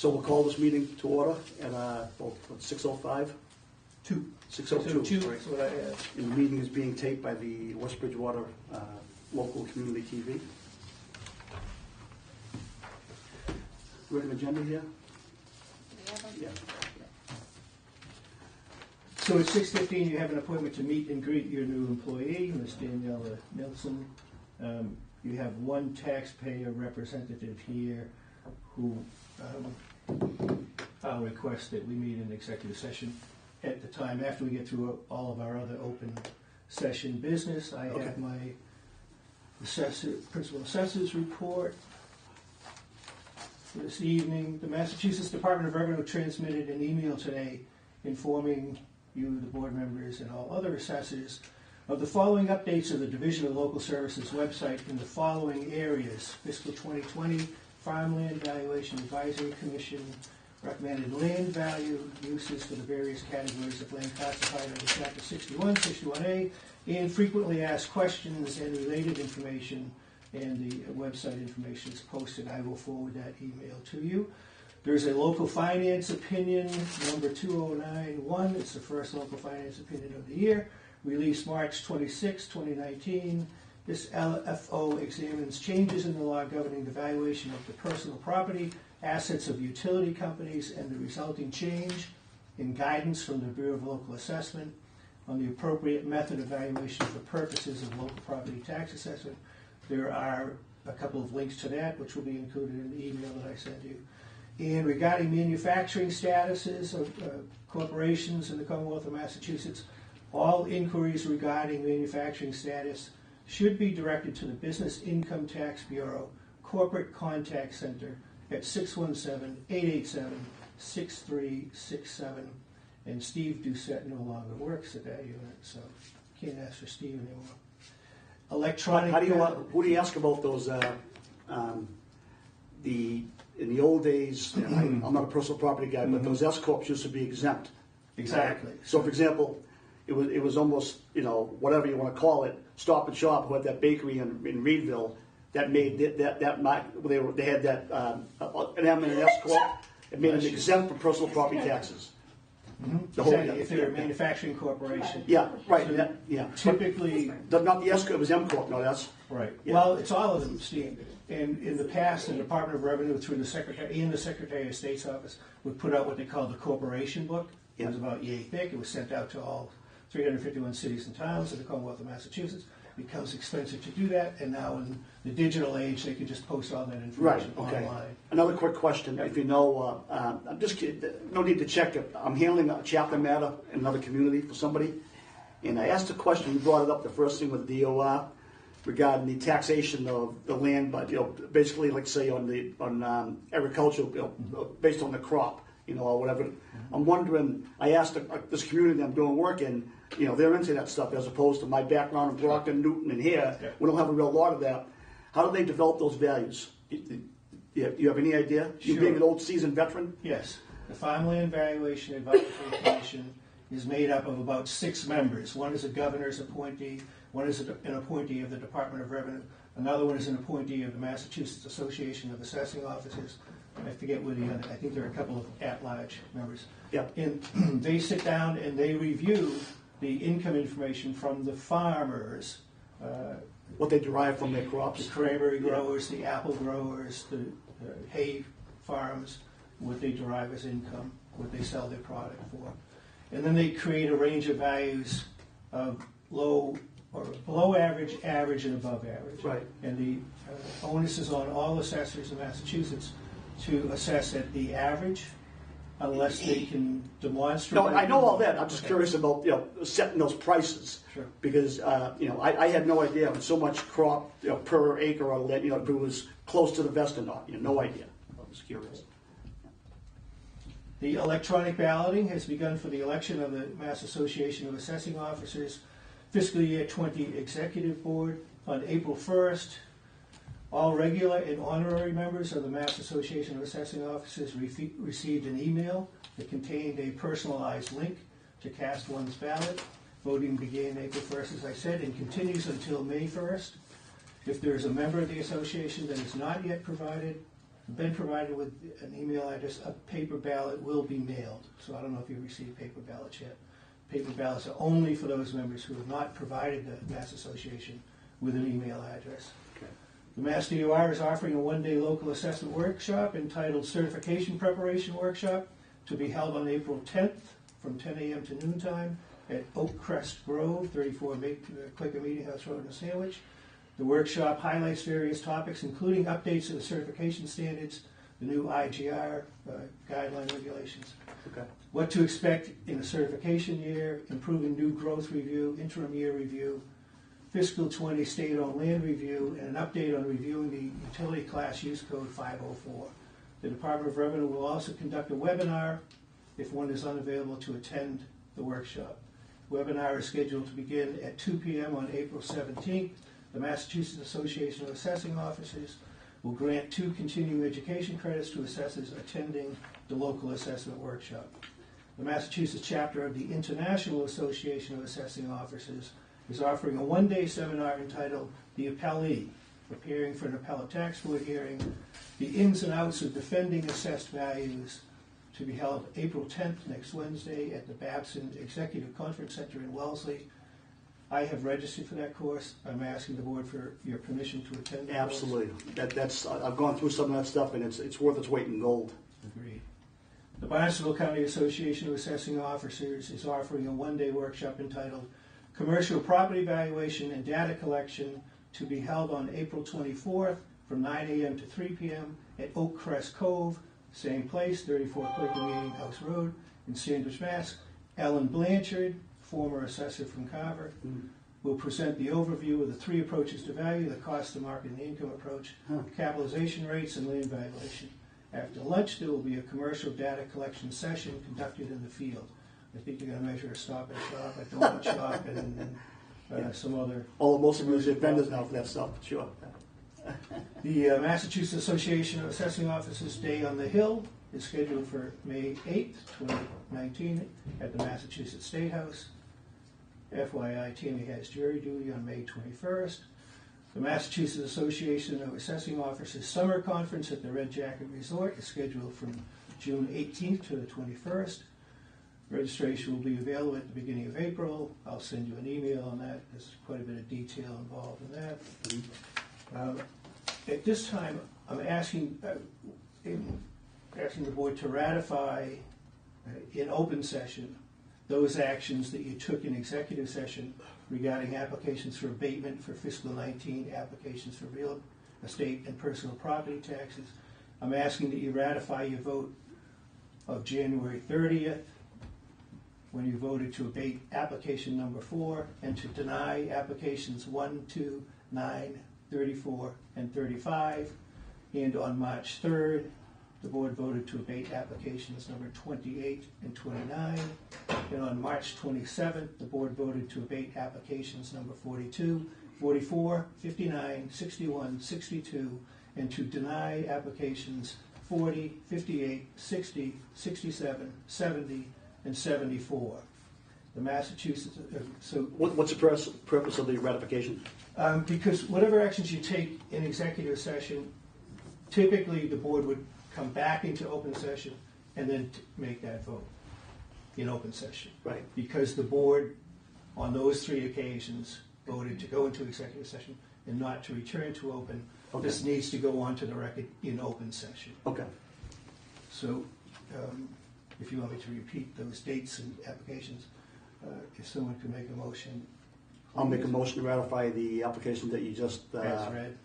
So we'll call this meeting to order at 6:05? 6:02. That's what I have. And the meeting is being taped by the West Bridgewater local community TV. We have an agenda here? Yeah. So at 6:15, you have an appointment to meet and greet your new employee, Ms. Daniela Nilsson. You have one taxpayer representative here who I'll request that we meet in executive session at the time after we get through all of our other open session business. I have my principal assessor's report this evening. The Massachusetts Department of Revenue transmitted an email today informing you, the board members, and all other assessors of the following updates of the Division of Local Services website in the following areas: fiscal 2020 Farmland Valuation Advisory Commission recommended land value uses for the various categories of land classified under Chapter 61, 61A, and frequently asked questions and related information, and the website information is posted. I will forward that email to you. There's a local finance opinion, number 2091. It's the first local finance opinion of the year, released March 26, 2019. This LFO examines changes in the law governing the valuation of the personal property, assets of utility companies, and the resulting change in guidance from the Bureau of Local Assessment on the appropriate method of valuation for purposes of local property tax assessment. There are a couple of links to that, which will be included in the email that I sent you. And regarding manufacturing statuses of corporations in the Commonwealth of Massachusetts, all inquiries regarding manufacturing status should be directed to the Business Income Tax Bureau Corporate Contact Center at 617-887-6367. And Steve Doucette no longer works at that unit, so can't ask for Steve anymore. Electronic. Who do you ask about those? In the old days, I'm not a personal property guy, but those S corps used to be exempt. Exactly. So, for example, it was almost, whatever you want to call it, Stop and Shop, who had that bakery in Reedville that made they had that an M and an S corp. It made them exempt from personal property taxes. Exactly. If they're a manufacturing corporation. Yeah, right. So yeah. Typically, not the S corp. It was M corp. No, that's right. Yeah. Well, it's all of them, Steve. And in the past, the Department of Revenue, through the Secretary and the Secretary of State's office, would put out what they call the corporation book. It was about yay thick. It was sent out to all 351 cities and towns in the Commonwealth of Massachusetts. It becomes expensive to do that, and now in the digital age, they can just post all that information online. Another quick question, if you know, I'm just kidding, no need to check it. I'm handling a chapter matter in another community for somebody, and I asked a question. You brought it up, the first thing with DOR regarding the taxation of the land, but basically, like say on agriculture, based on the crop, or whatever. I'm wondering. I asked this community that I'm doing work in. They're into that stuff as opposed to my background in Brockton, Newton, and here. Yeah. We don't have a real lot of that. How do they develop those values? Do you have any idea? Sure. You being an old seasoned veteran? Yes. The Farmland Valuation Advisory Commission is made up of about 6 members. One is a governor's appointee, one is an appointee of the Department of Revenue, another one is an appointee of the Massachusetts Association of Assessing Officers. I forget where the other, I think there are a couple of at-large members. Yeah. And they sit down and they review the income information from the farmers. What they derive from their crops. The cranberry growers, the apple growers, the hay farms, what they derive as income, what they sell their product for. And then they create a range of values of low or below average, average, and above average. Right. And the onus is on all assessors in Massachusetts to assess at the average, unless they can demonstrate. No, I know all that. I'm just curious about setting those prices. Sure. Because I had no idea when so much crop per acre on land, if it was close to the vest or not. No idea. I was curious. The electronic balloting has begun for the election of the Mass Association of Assessing Officers Fiscal Year 20 Executive Board on April 1st. All regular and honorary members of the Mass Association of Assessing Officers received an email that contained a personalized link to cast one's ballot. Voting began April 1st, as I said, and continues until May 1st. If there is a member of the association that is not yet provided been provided with an email address. A paper ballot will be mailed, so I don't know if you've received paper ballots yet. Paper ballots are only for those members who have not provided the Mass Association with an email address. Okay. The Mass DOR is offering a one-day local assessment workshop entitled Certification Preparation Workshop to be held on April 10th from 10 a.m. to noontime at Oak Crest Grove, 34 Quaker Meeting House Road in Sandwich. The workshop highlights various topics, including updates to the certification standards, the new IGR guideline regulations, Okay. what to expect in the certification year, improving new growth review, interim year review, fiscal 20 state-owned land review, and an update on reviewing the utility class use code 504. The Department of Revenue will also conduct a webinar if one is unavailable to attend the workshop. Webinar is scheduled to begin at 2 p.m. on April 17th. The Massachusetts Association of Assessing Officers will grant 2 continuing education credits to assessors attending the local assessment workshop. The Massachusetts chapter of the International Association of Assessing Officers is offering a one-day seminar entitled The Appellee, Preparing for an Appellate Tax Board Hearing, the ins and outs of defending assessed values, to be held April 10th, next Wednesday, at the Babson Executive Conference Center in Wellesley. I have registered for that course. I'm asking the board for your permission to attend the course. Absolutely. That's I've gone through some of that stuff, and it's worth its weight in gold. Agreed. The Barnstable County Association of Assessing Officers is offering a one-day workshop entitled Commercial Property Valuation and Data Collection to be held on April 24th from 9 a.m. to 3 p.m. at Oak Crest Cove, same place, 34 Quaker Meeting House Road in Sandwich, Mass. Ellen Blanchard, former assessor from Carver, will present the overview of the 3 approaches to value: the cost to market and the income approach, capitalization rates, and land valuation. After lunch, there will be a commercial data collection session conducted in the field. I think you're going to measure a Stop and Shop, a donut shop, and some other. Although most of them use vendors now for that stuff, sure. The Massachusetts Association of Assessing Officers Day on the Hill is scheduled for May 8th, 2019 at the Massachusetts State House. FYI, Tammy has jury duty on May 21st. The Massachusetts Association of Assessing Officers Summer Conference at the Red Jacket Resort is scheduled from June 18th to the 21st. Registration will be available at the beginning of April. I'll send you an email on that. There's quite a bit of detail involved in that. At this time, I'm asking the board to ratify in open session those actions that you took in executive session regarding applications for abatement for fiscal 19, applications for real estate and personal property taxes. I'm asking that you ratify your vote of January 30th, when you voted to abate application number 4 and to deny applications 1, 2, 9, 34, and 35. And on March 3rd, the board voted to abate applications number 28 and 29. And on March 27th, the board voted to abate applications number 42, 44, 59, 61, 62, and to deny applications 40, 58, 60, 67, 70, and 74. The Massachusetts, What's the purpose of the ratification? Because whatever actions you take in executive session, typically the board would come back into open session and then make that vote in open session. Right. Because the board, on those 3 occasions, voted to go into executive session and not to return to open. Okay. This needs to go on to the record in open session. Okay. So, if you want me to repeat those dates and applications, if someone could make a motion. I'll make a motion to ratify the application that you just As read.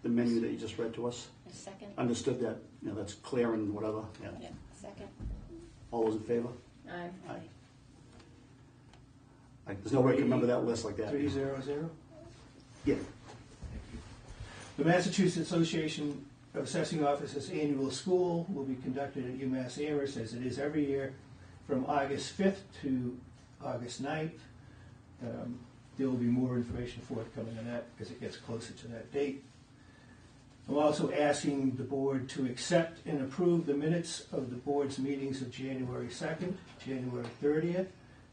The menu that you just read to us. A second? Understood that, that's clear and whatever. Yeah. Yeah, second. All those in favor? Aye. There's no way I can remember that list like that. 300? Yeah. The Massachusetts Association of Assessing Officers Annual School will be conducted at UMass Amherst, as it is every year, from August 5th to August 9th. There will be more information forthcoming on that as it gets closer to that date. I'm also asking the board to accept and approve the minutes of the board's meetings of January 2nd, January 30th,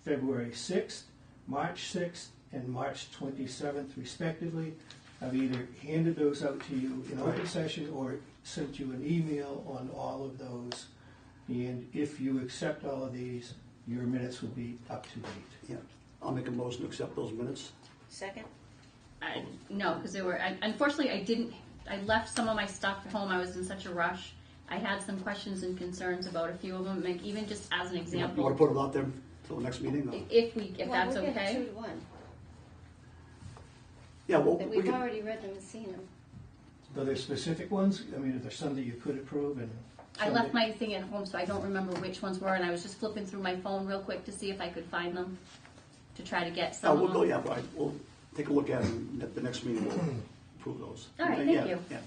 February 6th, March 6th, and March 27th, respectively. I've either handed those out to you in open session or sent you an email on all of those, and if you accept all of these, your minutes will be up to date. Yeah, I'll make a motion to accept those minutes. Second? No, because unfortunately, I left some of my stuff at home. I was in such a rush. I had some questions and concerns about a few of them, like even just as an You example. want to put it out there till the next meeting? Or? If Well, that's we'll get okay. 2 to 1. Yeah, well, But we we've can, already read them and seen them. Are there specific ones? I mean, are there some that you could approve and I some left that- my thing at home, so I don't remember which ones were, and I was just flipping through my phone real quick to see if I could find them, to try to get some we'll of go, them. yeah, right, we'll take a look at it, and at the next meeting we'll approve those. All right, Yeah, thank you. Yeah,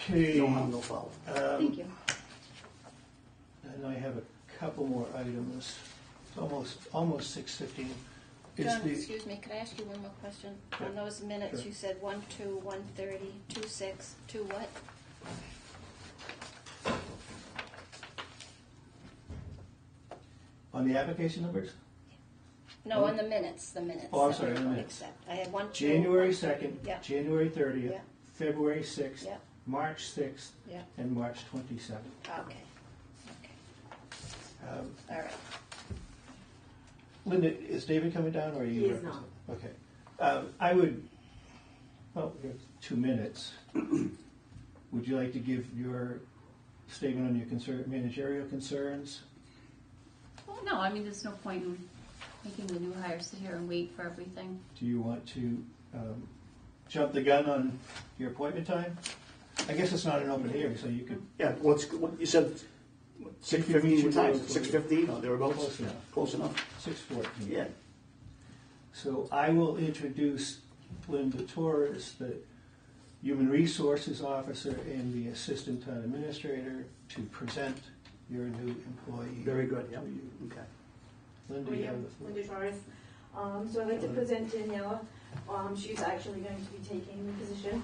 Okay. no harm, no foul. Thank you. And I have a couple more items. It's almost 6:15. John, excuse me, could I ask you one more question? Sure. On those minutes, Sure. you said 1-2, 1:30, 2-6, 2 what? On the application numbers? No, on the minutes, Oh, I'm that sorry, we're on the going to minutes. accept. I had 1-2. January 2nd, Yeah. January 30th, Yeah. February 6th, Yeah, March 6th, yeah, and March 27th. okay. Um, All right. Linda, is David coming down, or are you? He is not. Okay. I would, well, we have 2 minutes. Would you like to give your statement on your managerial concerns? Well, no, I mean, there's no point in making the new hire sit here and wait for everything. Do you want to jump the gun on your appointment time? I guess it's not an open hearing, so you could. Yeah, what you said, 6:15, what time is it, 6:15 or thereabouts? Close enough. Close enough, 6:14. yeah. So I will introduce Linda Torres, the Human Resources Officer and the Assistant Town Administrator, to present your new employee. Very good, yeah, to you. okay. Linda, you have the floor. Linda Torres. So I'd like to present Daniela. She's actually going to be taking the position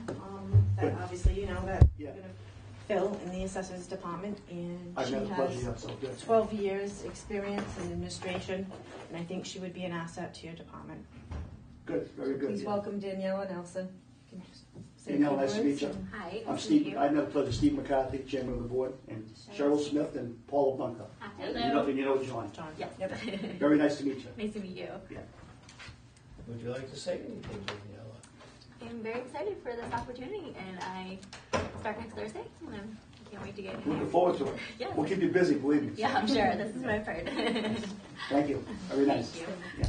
that Good. obviously you know that Yeah. you're going to fill in the Assessors Department, and I've she met the budget has yet, so good. 12 years experience in administration, and I think she would be an asset to your department. Good, very good. Please yeah. welcome Daniela Nelson. You can just say a Daniela, few nice to meet words you. and- Hi, I'm nice to meet Steve, you. I know the pleasure, Steve McCarthy, Chairman of the Board, and Cheryl Smith and Paula Bunker. Hello. And you know John. John. Yes. Yep. Very nice to meet you. Nice to meet you. Yeah. Would you like to say anything, Daniela? I'm very excited for this opportunity, and I start next Thursday, and I can't wait to get in Looking here. forward to it. Yeah. We'll keep you busy, believe me. Yeah, I'm sure. This is what I've heard. Thank you, very nice. Thank you. Yeah.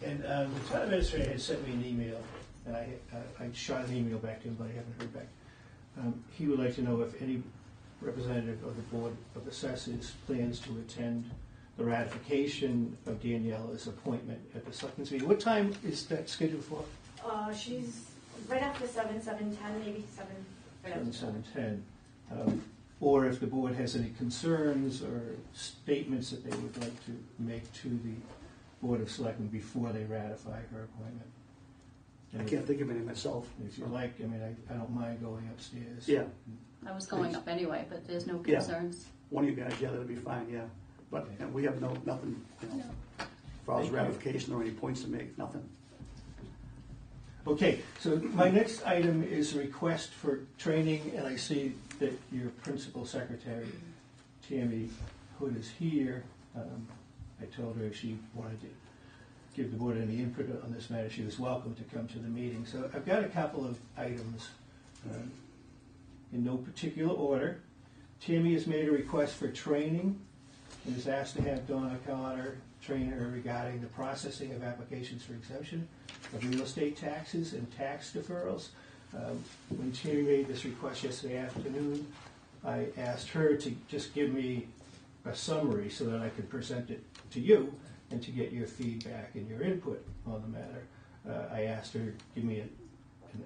And the town administrator had sent me an email, and I shot an email back to him, but I haven't heard back. He would like to know if any representative of the Board of Assessors plans to attend the ratification of Daniela's appointment at the Selectmen's meeting. What time is that scheduled for? She's right after 7:10, maybe 7. Right after 7:10. Or if the board has any concerns or statements that they would like to make to the Board of Selectmen before they ratify her appointment. I can't think of any myself. If you like, I mean, I don't mind going upstairs. Yeah, I was going up anyway, but there's no Yeah. concerns. one of you guys, yeah, that'll be fine, yeah. But Okay. and we have nothing, you know, No. as far as Thank you. ratification or any points to make, nothing. Okay, so my next item is a request for training, and I see that your principal secretary, Tammy Hood, is here. I told her if she wanted to give the board any input on this matter, she was welcome to come to the meeting. So I've got a couple of items in no particular order. Tammy has made a request for training and is asked to have Donna Connor train her regarding the processing of applications for exemption of real estate taxes and tax deferrals. When Tammy made this request yesterday afternoon, I asked her to just give me a summary so that I could present it to you and to get your feedback and your input on the matter. I asked her to give me an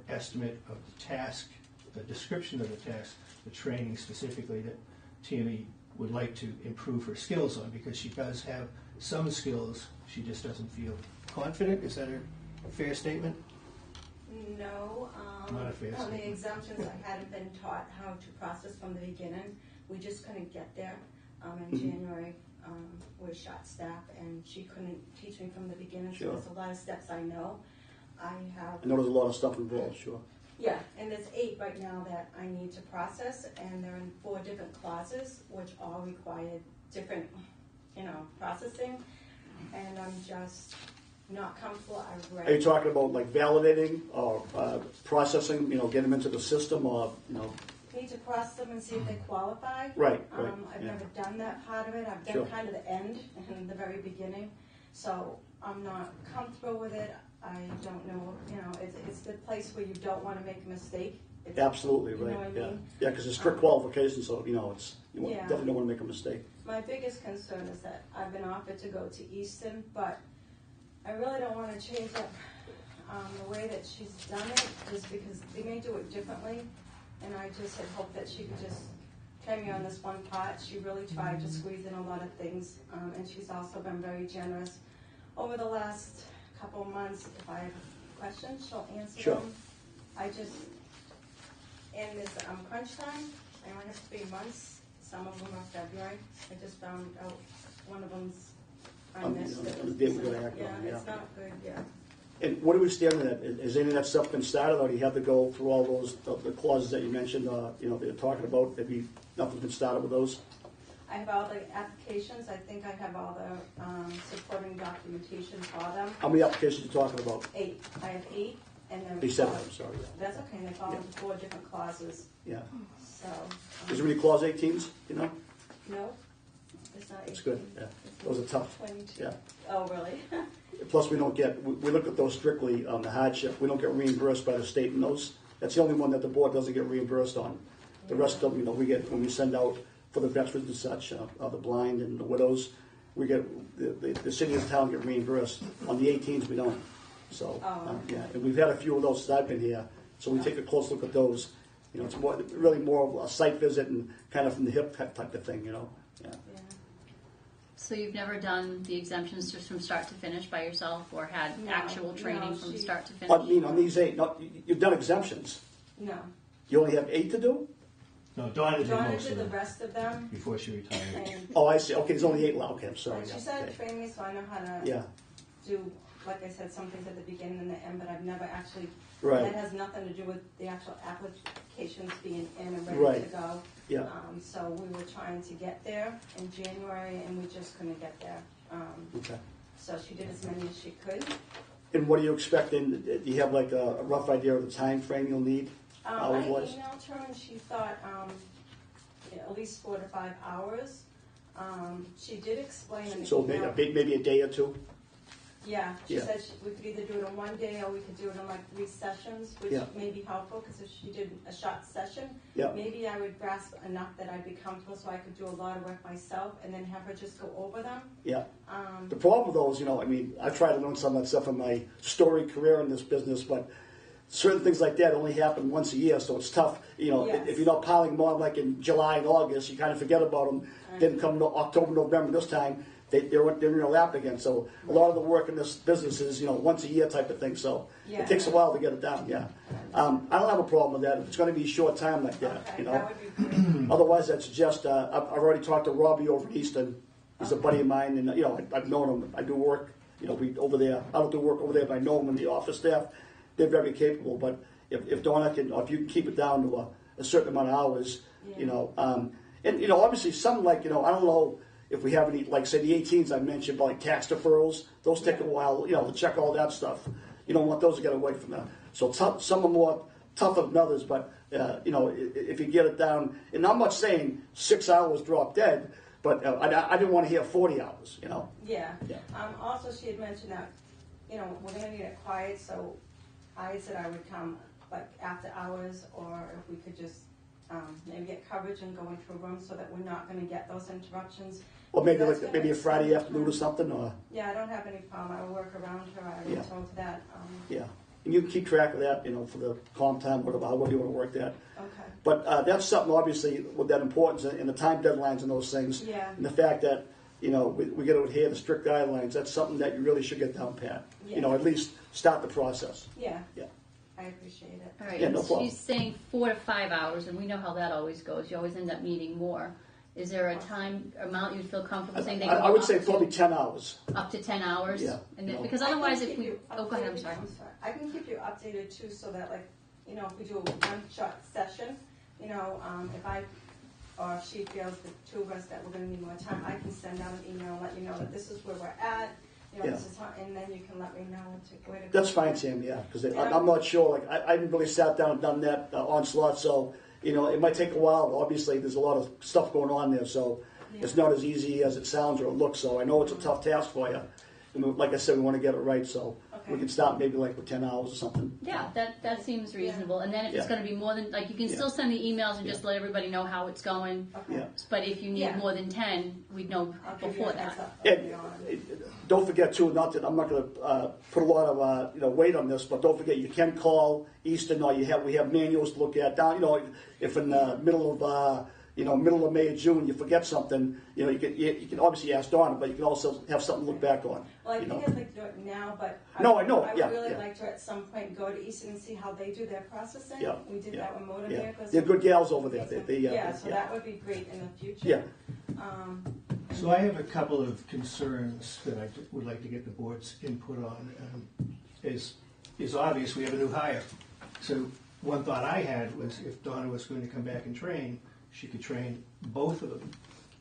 estimate of the task, a description of the task, the training specifically that Tammy would like to improve her skills on, because she does have some skills, she just doesn't feel confident. Is that a fair statement? No, Not a fair on the statement. exemptions, I hadn't been taught how to process from the beginning. We just couldn't get there. In January, we're short staff, and she couldn't teach me from the beginning, so Sure. there's a lot of steps I know. I I have, know there's a lot of stuff involved, sure. Yeah, and there's 8 right now that I need to process, and they're in 4 different clauses, which all require different, processing, and I'm just not comfortable. I've read. Are you talking about like validating or processing, get them into the system or, Need to process them and see if they qualify. Right. I've never done that part of it. I've done Sure. kind of the end and the very beginning, so I'm not comfortable with it. I don't know, it's the place where you don't want to make a mistake. Absolutely, You know right, what I yeah. mean? Yeah, because it's strict qualifications, so, you Yeah. definitely don't want to make a mistake. My biggest concern is that I've been offered to go to Easton, but I really don't want to change up the way that she's done it, just because they may do it differently, and I just had hoped that she could just train me on this one part. She really tried to squeeze in a lot of things, and she's also been very generous. Over the last couple of months, if I have questions, she'll answer Sure. them. In this crunch time, I only have 3 months. Some of them are February. I just found out one of them's I missed. On It the was day we December. gotta act on, Yeah, it's not good, yeah. And what are we standing at? Has any of that stuff been started, or do you have to go through all those, the clauses that you mentioned, that you're talking about? Maybe nothing's been started with those? I have all the applications. I think I have all the supporting documentation for them. How many applications are you talking about? 8. I have 8, and then. You said them, sorry. That's okay. They fall into 4 different clauses. Yeah. So. Is there any clause 18s, No, it's not 18. That's good, yeah. Those are tough. 22. Yeah. Oh, really? Plus, we look at those strictly on the hardship. We don't get reimbursed by the state in those. That's the only one that the board doesn't get reimbursed on. The rest of them, we get when we send out for the veterans and such, the blind and the widows, we get, the city and the town get reimbursed. On the 18s, we don't. So, yeah, and we've had a few of those since I've been here, so we take a close look at those. It's really more of a site visit and kind of from the hip type of thing, Yeah. Yeah. So you've never done the exemptions just from start to finish by yourself, or had actual training from start to finish? I mean, on these 8, you've done exemptions. No. You only have 8 to do? No, Donna did Donna most did of the them rest of them. before she retired. And Oh, I see. Okay, there's only 8 left. Okay, I'm sorry. she Yeah, said okay. train me, so I know how to Yeah, do, like I said, some things at the beginning and the end, but I've never actually. Right. That has nothing to do with the actual applications being in and ready Right. to go. yeah. So we were trying to get there in January, and we just couldn't get there. Okay. So she did as many as she could. And what are you expecting? Do you have like a rough idea of the time frame you'll need? I Hours-wise? emailed her, and she thought at least 4 to 5 hours. She did explain in the So email. maybe a day or two? Yeah, she Yeah. said we could either do it in one day or we could do it in like 3 sessions, which Yeah. may be helpful, because if she did a short session, Yeah. maybe I would grasp enough that I'd be comfortable so I could do a lot of work myself and then have her just go over them. Yeah. The problem with those, I've tried to learn some of that stuff in my storied career in this business, but certain things like that only happen once a year, so it's tough. Yes. If you're not piling them on like in July and August, you kind of forget about them. Then come October, November, this time, they're in your lap again. So a lot of the work in this business is, once a year type of thing. So Yeah. it takes a while to get it done, yeah. I don't have a problem with that. If it's going to be a short time like that, Okay, that would be great. Otherwise, that's just, I've already talked to Robbie over at Easton. He's a buddy of mine, and, I've known him. I do work, we over there. I don't do work over there, but I know him and the office staff. They're very capable, but if Donna can, or if you can keep it down to a certain amount of hours, and, obviously some I don't know if we have any, like say the 18s I mentioned, but like tax deferrals, those take a while, to check all that stuff. You don't want those to get away from that. So some are more tougher than others, but, if you get it down, and I'm not saying 6 hours drop dead, but I didn't want to hear 40 hours, Yeah. Yeah. Also, she had mentioned that, we're gonna need it quiet, so I said I would come like after hours, or if we could just maybe get coverage and go into a room so that we're not gonna get those interruptions. Or maybe That's like gonna a Friday extend afternoon or time. something, or, Yeah, I don't have any problem. I will work around her. I already Yeah. told her that. yeah. And you can keep track of that, for the calm time, whatever you want to work that. Okay. But that's something, obviously, with that importance and the time deadlines and those things. Yeah. And the fact that, we got to adhere to strict guidelines, that's something that you really should get down pat. Yeah. At least start the process. Yeah. Yeah. I appreciate it. All right, Yeah, no and problem. she's saying 4 to 5 hours, and we know how that always goes. You always end up needing more. Is there a time amount you'd feel comfortable saying they I go would up say to- probably 10 hours. up to 10 hours? Yeah. And then, No. because I can otherwise, keep if we you go ahead. I'm updated- sorry. I can keep you updated too, so that you know, if we do a one-shot session, you know, if I, or if she feels, the two of us, that we're gonna need more time, I can send out an email, let you know that this is where we're at, you know, this is how, and then you can let me know where to go. That's fine, Sam, yeah, because I'm not sure, like, I haven't really sat down and done that onslaught, so, you know, it might take a while. Obviously, there's a lot of stuff going on there, so it's not as easy as it sounds or it looks, so I know it's a tough task for you. And like I said, we want to get it right, so we can start maybe like with 10 hours or something. Yeah, that seems reasonable. And then if it's Yeah. going to be more than, like, you can still send the emails and just let everybody know how it's going. Okay. Yeah. But if you need Yeah. more than 10, we'd know I'll give you before a heads that. up And early on. don't forget too, not that I'm not going to put a lot of weight on this, but don't forget you can call Easton, or we have manuals to look at down. You know, if in the middle of May or June you forget something, you know, you can obviously ask Donna, but you can also have something to look back on. Well, I you think know. I'd like to do it now, but No, I know, I would yeah, really yeah. like to at some point go to Easton and see how they do their processing. Yeah, We did yeah, that with motor Yeah, vehicles. they're good gals over there. Yeah, so that would be great in the future. Yeah. So I have a couple of concerns that I would like to get the board's input on. Is obvious, we have a new hire. So one thought I had was if Donna was going to come back and train, she could train both of them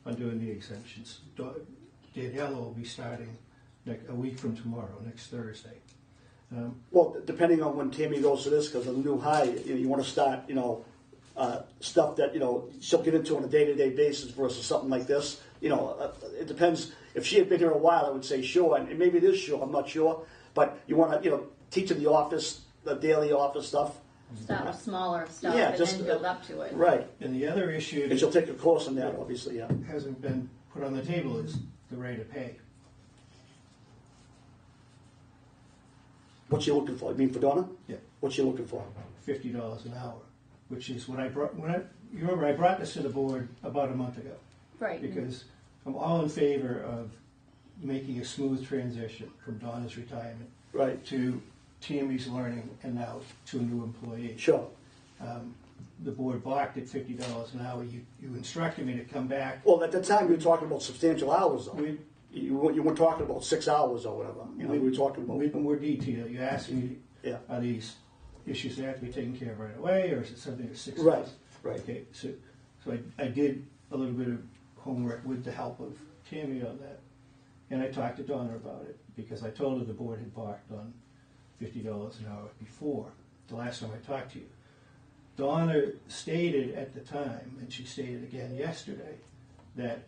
on doing the exemptions. Daniela will be starting a week from tomorrow, next Thursday. Well, depending on when Tammy goes to this, because of the new high, you want to start, stuff that, she'll get into on a day-to-day basis versus something like this. It depends. If she had been here a while, I would say sure, and maybe it is sure, I'm not sure. But you want to, teach in the office, the daily office stuff. Start with smaller stuff Yeah, and just, then build up to it. Right. And the other issue And she'll take a course on that, obviously, yeah. that hasn't been put on the table is the rate of pay. What's she looking for? You mean for Donna? Yeah. What's she looking for? $50 an hour, which is what I brought. You remember I brought this to the board about a month ago Right. because I'm all in favor of making a smooth transition from Donna's retirement Right. to Tammy's learning and now to a new employee. Sure. The board balked at $50 an hour. You instructed me to come back. Well, at the time, we were talking about substantial hours, though. We- You weren't talking about 6 hours or whatever. We were talking about... With more detail. You asked me, Yeah. are these issues that have to be taken care of right away, or is it something that's 6 Right, months? right. Okay, so I did a little bit of homework with the help of Tammy on that. And I talked to Donna about it, because I told her the board had balked on $50 an hour before, the last time I talked to you. Donna stated at the time, and she stated again yesterday, that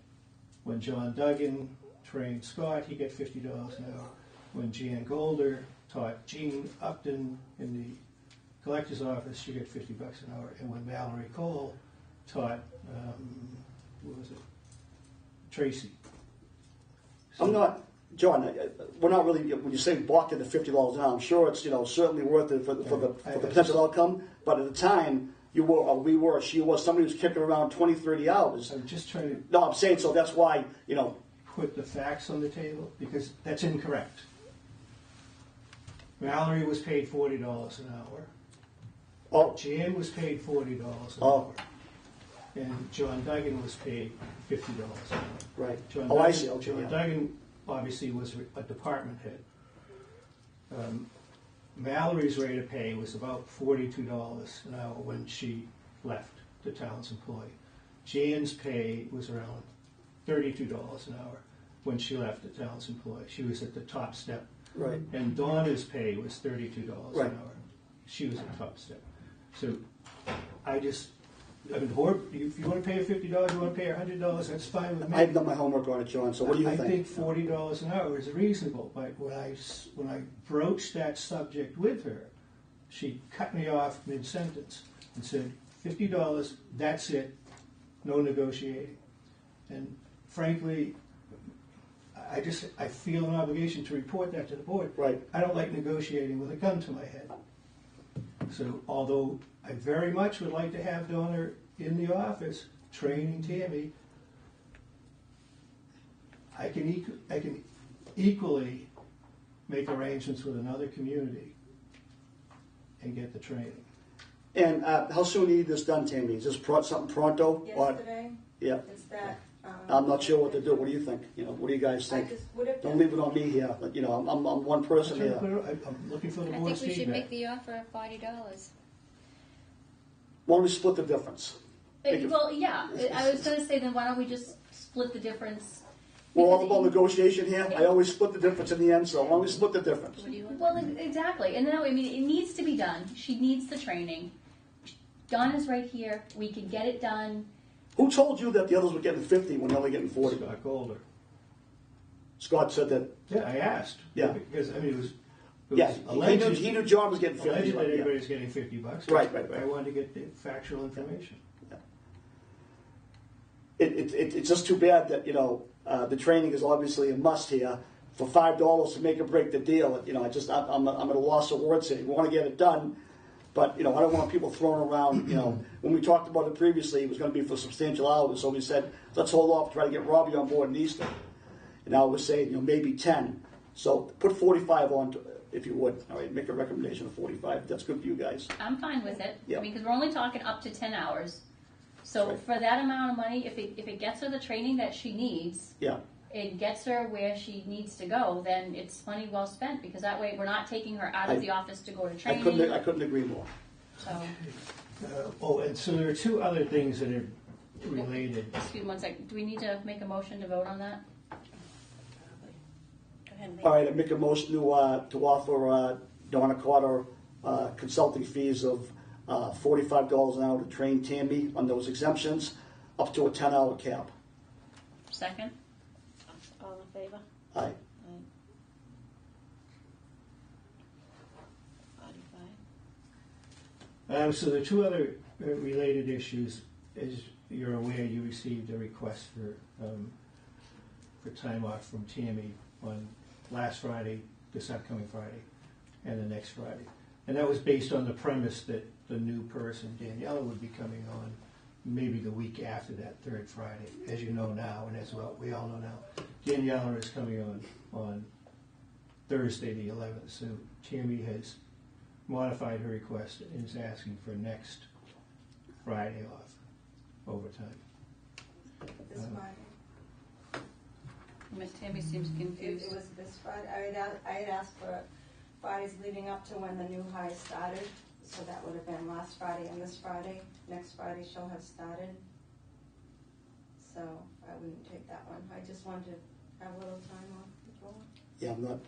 when John Duggan trained Scott, he got $50 an hour. When Jan Golder taught Gene Upton in the collector's office, she got $50 an hour. And when Valerie Cole taught, what was it, Tracy. I'm not... John, we're not really... When you say balking the $50 an hour, I'm sure it's, certainly worth it for the potential outcome. But at the time, she was, somebody was kicking around 20, 30 hours. I'm just trying to No, I'm saying, so that's why, put the facts on the table, because that's incorrect. Valerie was paid $40 an hour. Oh, Jan was paid $40 an Oh. hour. And John Duggan was paid $50 an hour. right. John Oh, I Duggan- see, okay, John yeah. Duggan obviously was a department head. Mallory's rate of pay was about $42 an hour when she left the town's employee. Jan's pay was around $32 an hour when she left the town's employee. She was at the top step. Right. And Donna's pay was $32 Right. an hour. She was at top step. So the board, if you want to pay her $50, you want to pay her $100, that's fine with me. I haven't done my homework on it, John, so what do you I think? think $40 an hour is reasonable, but when I broached that subject with her, she cut me off mid-sentence and said, $50, that's it, no negotiating. And frankly, I feel an obligation to report that to the board. Right. I don't like negotiating with a gun to my head. So although I very much would like to have Donna in the office training Tammy, I can equally make arrangements with another community and get the training. And how soon do you need this done, Tammy? Is this something pronto? Or- Yesterday, Yeah. it's that. I'm not sure what to do. What do you think? What do you guys I think? just would have Don't leave it on me here. But, I'm one person here. I'm looking for the I board's think we should make feedback. the offer of $40. Why don't we split the difference? Well, yeah, I was gonna say, then why don't we just split the difference? We're all Because about negotiation here. I always split the difference in the end, so why don't we split the difference? What do you want? Well, exactly, and no, I mean, it needs to be done. She needs the training. Donna's right here. We can get it done. Who told you that the others were getting 50 when they're only getting 40? Scott Golder. Scott said that, Yeah, I asked. Yeah. Because, I mean, it was yeah, alleged, he knew John was getting 50. alleged but that yeah. everybody's getting $50. Right. I wanted to get the factual information. It's just too bad that, the training is obviously a must here. For $5 to make or break the deal, I'm at a loss of words here. We want to get it done, but, I don't want people throwing around, when we talked about it previously, it was going to be for substantial hours, so we said, let's hold off, try to get Robbie on board in Easter. And now we're saying, maybe 10. So put 45 on, if you would. All right, make a recommendation of 45. That's good for you guys. I'm fine with it. Yeah. I mean, because we're only talking up to 10 hours. So Right. for that amount of money, if it gets her the training that she needs, Yeah. it gets her where she needs to go, then it's money well spent, because that way we're not taking her out of the office to go to I training. couldn't agree more. So, And so there are two other things that are related. excuse me one second. Do we need to make a motion to vote on that? Go ahead and make All right, I make a motion to offer Donna Carter consulting fees of $45 an hour to train Tammy on those exemptions, up to a 10-hour cap. Second? all in favor? Aye. 45. So the two other related issues, as you're aware, you received a request for time off from Tammy on last Friday, this upcoming Friday, and the next Friday. And that was based on the premise that the new person, Daniela, would be coming on maybe the week after that third Friday. As you know now, and as well we all know now, Daniela is coming on Thursday the 11th. So Tammy has modified her request and is asking for next Friday off, overtime. This Friday. Miss Tammy seems confused. It was this Friday. I had asked for Fridays leading up to when the new hire started, so that would have been last Friday and this Friday. Next Friday she'll have started. So I wouldn't take that one. I just wanted to have a little time off before. Yeah, I'm not.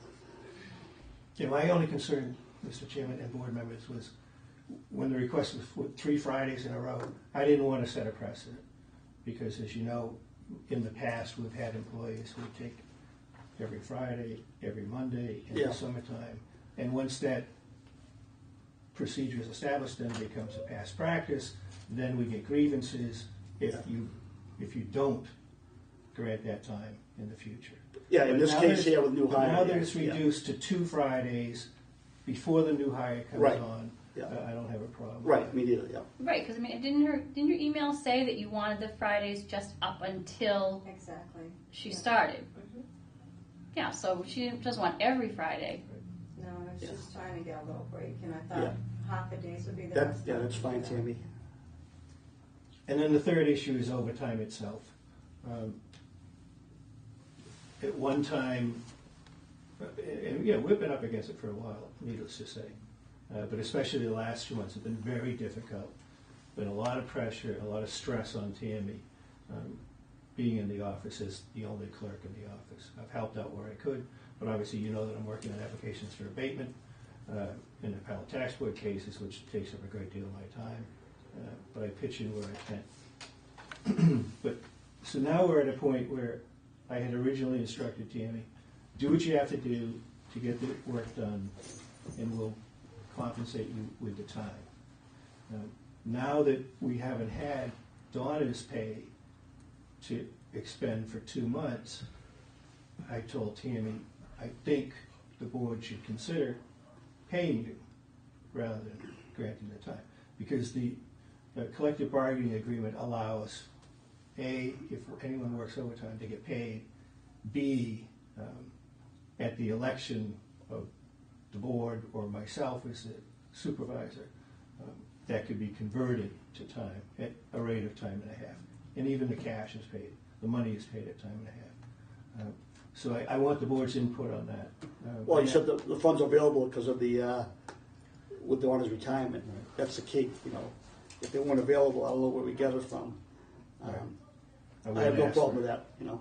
Yeah, my only concern, Mr. Chairman and board members, was when the request was for 3 Fridays in a row, I didn't want to set a precedent. Because as you know, in the past, we've had employees who would take every Friday, every Monday in Yeah. the summertime. And once that procedure is established, then it becomes a past practice. Then we get grievances if you don't grant that time in the future. Yeah, in But this now case there's- here with new but hire. now that it's yeah. reduced to 2 Fridays before the new hire comes Right. on, Yeah. I don't have a problem. with Right, that. me neither, yeah. Right, because I mean, didn't your email say that you wanted the Fridays just up until Exactly. she Yeah. started? Mhm. Yeah, so she doesn't want every Friday. No, I was Yeah. just trying to get a little break, and I thought Yeah. half a days would be the best. That's fine, Tammy. And then the third issue is overtime itself. At one time, and we've been up against it for a while, needless to say. But especially the last 2 months have been very difficult. Been a lot of pressure, a lot of stress on Tammy, being in the office as the only clerk in the office. I've helped out where I could, but obviously you know that I'm working on applications for abatement in the appellate tax board cases, which takes up a great deal of my time. But I pitch in where I can. But so now we're at a point where I had originally instructed Tammy, do what you have to do to get the work done, and we'll compensate you with the time. Now that we haven't had Donna's pay to expend for 2 months, I told Tammy, I think the board should consider paying you rather than granting the time. Because the collective bargaining agreement allows, A, if anyone works overtime, to get paid, B, at the election of the board or myself as the supervisor, that could be converted to time at a rate of time and a half. And even the cash is paid, the money is paid at time and a half. So I want the board's input on that. Well, you said the funds are available because of with Donna's retirement. That's the key, if they weren't available, I don't know where we get it from. Right. I have no problem with that, you know.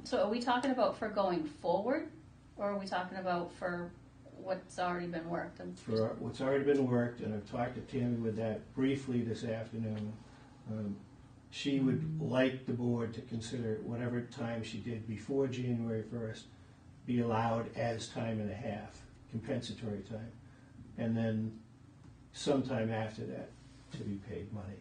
So are we talking about for going forward, or are we talking about for what's already been worked? For what's already been worked, and I've talked to Tammy with that briefly this afternoon. She would like the board to consider whatever time she did before January 1st be allowed as time and a half, compensatory time, and then sometime after that to be paid money.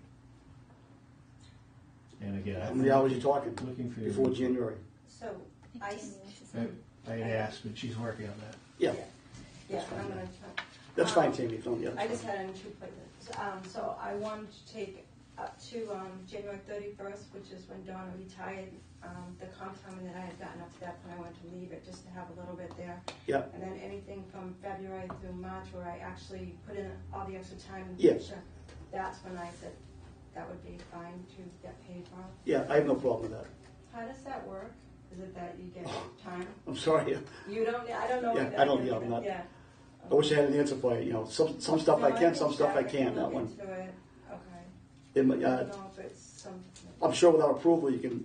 And again, How many hours are you talking looking for your before January? So, I, I had asked, but she's working on that. Yeah, yeah, I'm gonna try. that's fine, Tammy, if you don't, yeah. I that's just fine. had it in two places. So I wanted to take up to January 31st, which is when Donna retired, the comp time that I had gotten up to that point, I wanted to leave it just to have a little bit there. Yeah, And then anything from February through March where I actually put in all the extra time in the Yes. future, that's when I said that would be fine to get paid for. yeah, I have no problem with that. How does that work? Is it that you get time? I'm sorry, You don't, I don't know. Yeah, what that I don't- is. yeah, I'm not- Yeah. I wish I had an answer for you, you know, some stuff I No, can, some stuff I check can't, and that look one. into it. Okay. It might, I don't know if it's some. I'm sure without approval, you can,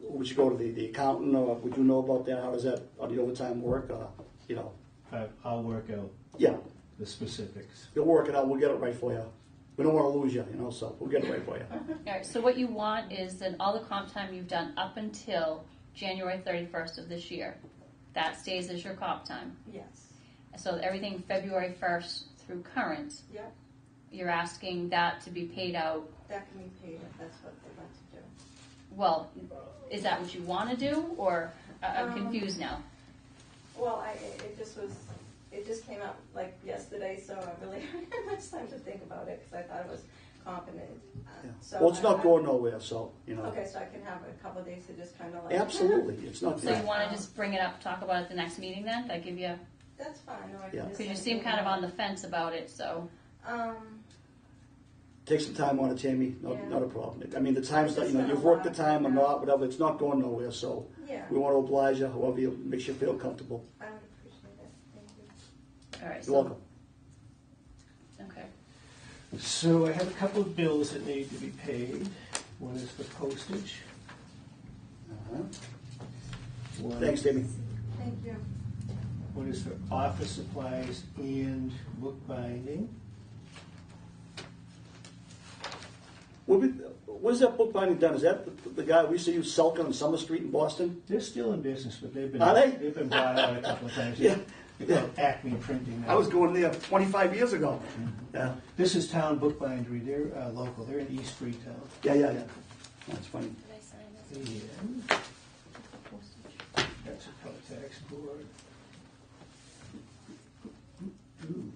would you go to the accountant, or would you know about that? How does that, how the overtime work, you know? I'll work out Yeah, the specifics. you'll work it out, we'll get it right for you. We don't want to lose you, you know, so we'll get it right for you. All right, so what you want is that all the comp time you've done up until January 31st of this year, that stays as your comp time. Yes. So everything February 1st through current, Yep. you're asking that to be paid out. That can be paid if that's what they want to do. Well, is that what you want to do, or I'm Um, confused now? Well, it just came out like yesterday, so I really haven't had much time to think about it because I thought it was competent. Yeah. So Well, it's not going nowhere, so, you know. Okay, so I can have a couple of days to just kind of like. Absolutely, it's not, So you want to just bring it up, talk about it at the next meeting then? That give you, That's fine. Or I can Yeah. just because you send seem it kind of out. on the fence about it, so. take some time on it, Tammy, Yeah. not a problem. I mean, the times that, you know, It's you've been a worked the while, time or yeah. not, whatever, it's not going nowhere, so Yeah, we want to oblige you, however you, makes you feel comfortable. I would appreciate it. Thank you. All right. You're welcome. Okay. So I have a couple of bills that need to be paid. One is for postage. Uh-huh. One- Thanks, Tammy. Thank you. One is for office supplies and bookbinding. Where's that bookbinding done? Is that the guy we used to use, Selkin on Summer Street in Boston? They're still in business, but they've been Are they? they've been bought out a couple of times. Yeah. They're called Acme Printing now. I was going there 25 years ago. Yeah, This is Town Bookbindery. They're local. They're in East Freetown. yeah. That's funny. Did I sign this? And that's a color tax board. Ooh,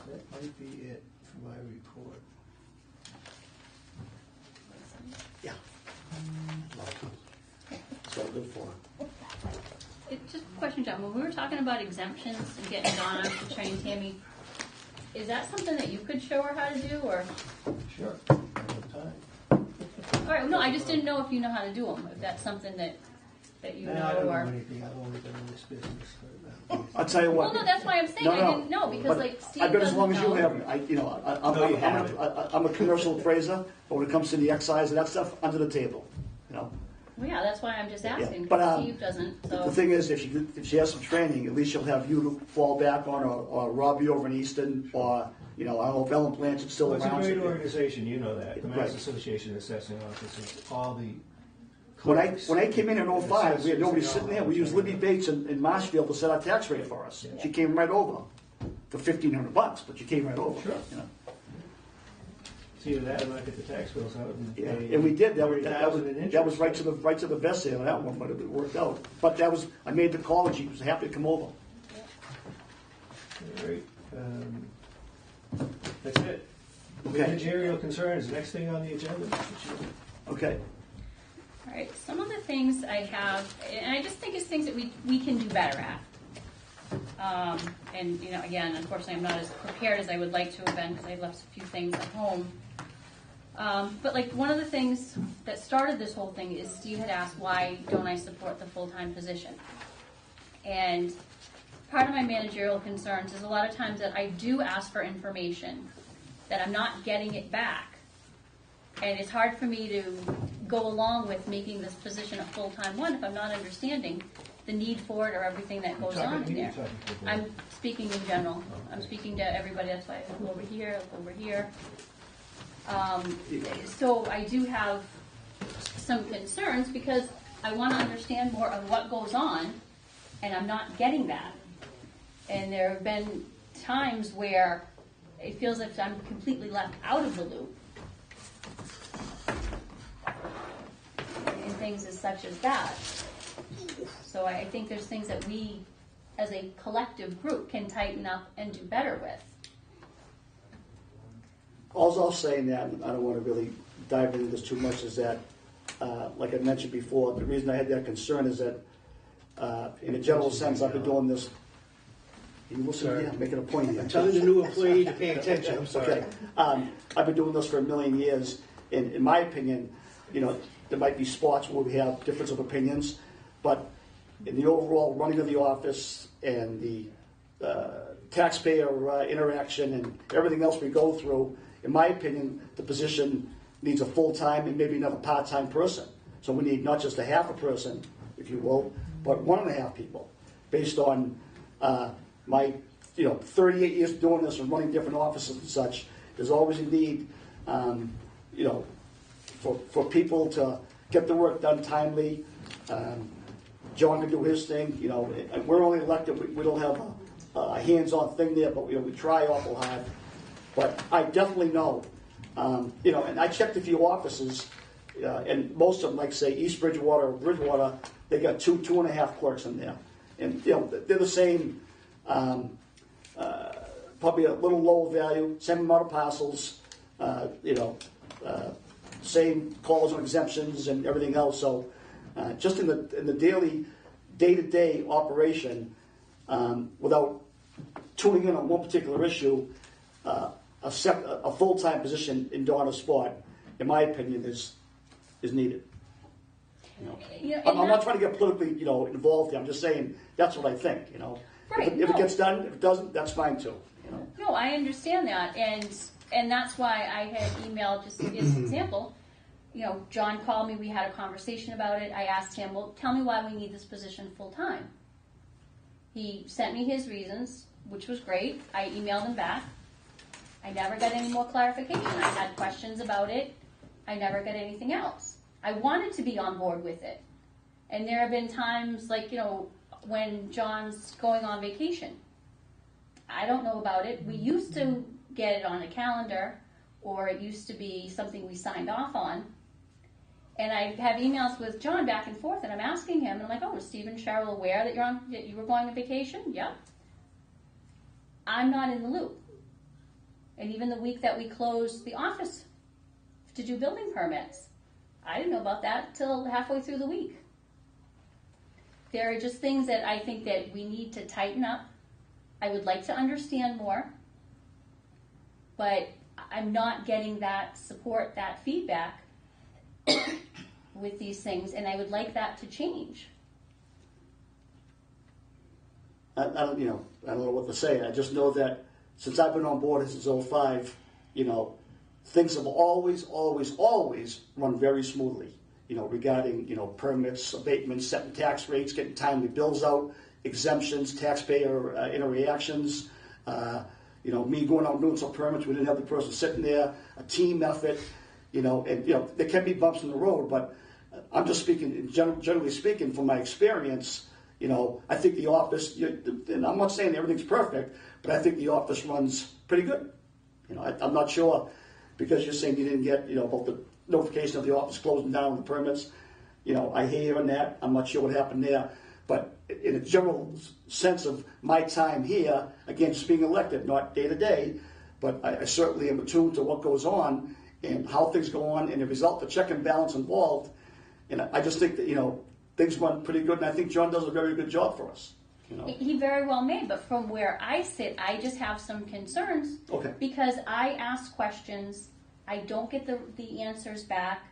that might be it for my report. Yeah. That's what I live for. Just a question, John. When we were talking about exemptions and getting Donna to train Tammy, is that something that you could show her how to do, or? Sure. I have time. All right. No, I just didn't know if you know how to do them. If that's something that you know, I don't know or. anything. I've only been in this business for about I'll tell you Well, what. no, that's why I'm saying I didn't know because But like Steve I bet as doesn't long as you know. have it, No, you have I'm a commercial appraiser, but when it comes to the excise and that stuff, under the table, you know. Well, yeah, that's why I'm just asking. But, Because Steve doesn't. The So. thing is, if she has some training, at least she'll have you to fall back on, or Robbie over in Easton, or, you know, I don't know if Ellen Blanchard's still Well, it's a around. great organization, you know that. The Mass Right. Association of Assessing Officers, all the. When I came in 05, we had nobody sitting there. We used Libby Bates in Marshfield to set our tax rate for us. Yeah. She came right over for $1,500, but she came right over. Sure. You know? It's either that or I get the tax bills out and Yeah, pay and we did. That $30,000 was right to the best there on that one, but it worked out. But I made the call, and she was happy to come over. Great. That's it. Okay. Managerial concerns, next thing on the agenda, Mr. Chairman. Okay. All right, some of the things I have, and I just think it's things that we can do better at. And, you know, again, unfortunately, I'm not as prepared as I would like to have been because I left a few things at home. But like one of the things that started this whole thing is Steve had asked, why don't I support the full-time position? And part of my managerial concerns is a lot of times that I do ask for information, that I'm not getting it back And it's hard for me to go along with making this position a full-time one if I'm not understanding the need for it or everything that goes on there. I'm speaking in general. I'm speaking to everybody. That's why I look over here, look over here. So I do have some concerns because I want to understand more of what goes on, and I'm not getting that. And there have been times where it feels like I'm completely left out of the loop. And things as such as that. So I think there's things that we, as a collective group, can tighten up and do better with. All I'll say in that, and I don't want to really dive into this too much, is that, like I mentioned before, the reason I had that concern is that, in a general sense, I've been doing this. You listen here, I'm making a point here. I'm telling the new employee to pay attention, I'm sorry. Okay. I've been doing this for a million years, and in my opinion, there might be spots where we have difference of opinions, but in the overall running of the office and the taxpayer interaction and everything else we go through, in my opinion, the position needs a full-time and maybe another part-time person. So we need not just a half a person, if you will, but 1.5 people, based on my 38 years doing this and running different offices and such. There's always a need, for people to get the work done timely. John can do his thing, and we're only elected. We don't have a hands-on thing there, but we try awful hard. But I definitely know, and I checked a few offices, and most of them, like say East Bridgewater or Bridgewater, they got 2.5 clerks in there, and they're the same. Probably a little lower value, same amount of parcels, same calls on exemptions and everything else. So, just in the daily, day-to-day operation, without tuning in on one particular issue, a full-time position in Donna's spot, in my opinion, is needed. I'm not trying to get politically, involved here. I'm just saying that's what I think. Right, If it gets done, if it doesn't, that's fine too. No, I understand that, and that's why I had emailed, just as an example, John called me, we had a conversation about it. I asked him, well, tell me why we need this position full-time. He sent me his reasons, which was great. I emailed him back. I never got any more clarification. I had questions about it. I never got anything else. I wanted to be on board with it. And there have been times, like, when John's going on vacation. I don't know about it. We used to get it on a calendar, or it used to be something we signed off on. And I have emails with John back and forth, and I'm asking him, and I'm like, oh, was Steve and Cheryl aware that you were going on vacation? Yeah. I'm not in the loop. And even the week that we closed the office to do building permits, I didn't know about that till halfway through the week. There are just things that I think that we need to tighten up. I would like to understand more, but I'm not getting that support, that feedback with these things, and I would like that to change. I don't know what to say. I just know that since I've been on board since 2005, things have always run very smoothly. Regarding permits, abatements, setting tax rates, getting timely bills out, exemptions, taxpayer interactions. Me going out and doing some permits, we didn't have the person sitting there. A team effort. There can be bumps in the road, but I'm just speaking, generally speaking, from my experience. I think the office, and I'm not saying everything's perfect, but I think the office runs pretty good. I'm not sure, because you're saying you didn't get, about the notification of the office closing down the permits. I hear on that. I'm not sure what happened there. But in a general sense of my time here, again, just being elected, not day to day, but I certainly am attuned to what goes on and how things go on and the result, the check and balance involved. And I just think that, things run pretty good, and I think John does a very good job for us. He very well may, but from where I sit, I just have some concerns. Okay. Because I ask questions, I don't get the answers back,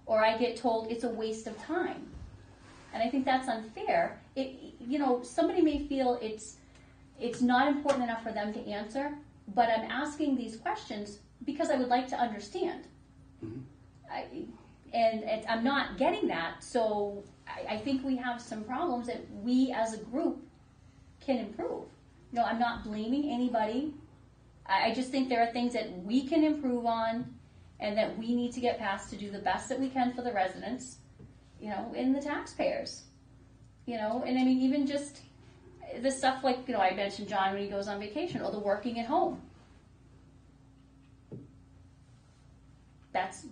or I get told it's a waste of time. And I think that's unfair. Somebody may feel it's not important enough for them to answer, but I'm asking these questions because I would like to understand. Mm-hmm. And I'm not getting that, so I think we have some problems that we as a group can improve. I'm not blaming anybody. I just think there are things that we can improve on and that we need to get past to do the best that we can for the residents, and the taxpayers. And I mean, even just the stuff like, I mentioned John when he goes on vacation, or the working at home.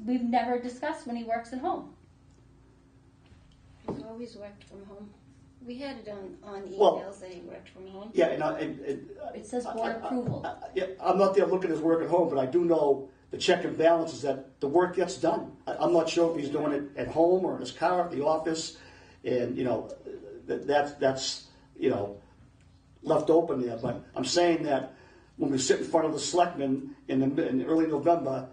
We've never discussed when he works at home. He's always worked from home. We had it on emails Well, that he worked from home. Yeah, It says board approval. yeah, I'm not there looking at his work at home, but I do know the check and balance is that the work gets done. I'm not sure if he's doing it at home or in his car, at the office, and that's left open there. But I'm saying that when we sit in front of the selectmen in early November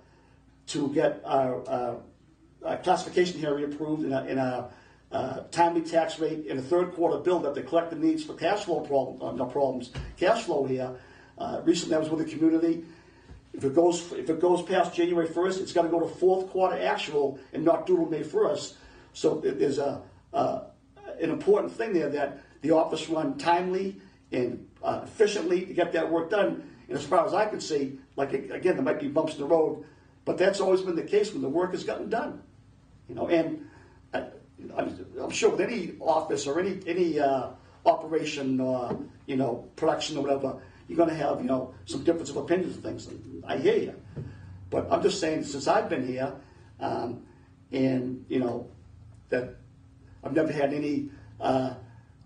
to get our classification hearing approved in a timely tax rate in a third quarter bill that the collector needs for cash flow cash flow here. Recently I was with the community. If it goes past January 1st, it's got to go to fourth quarter actual and not due till May 1st. So there's an important thing there that the office run timely and efficiently to get that work done. And as far as I can see, like again, there might be bumps in the road, but that's always been the case when the work has gotten done. And I'm sure with any office or any operation or production or whatever, you're going to have some difference of opinions and things. I hear you, but I'm just saying since I've been here, and that I've never had any.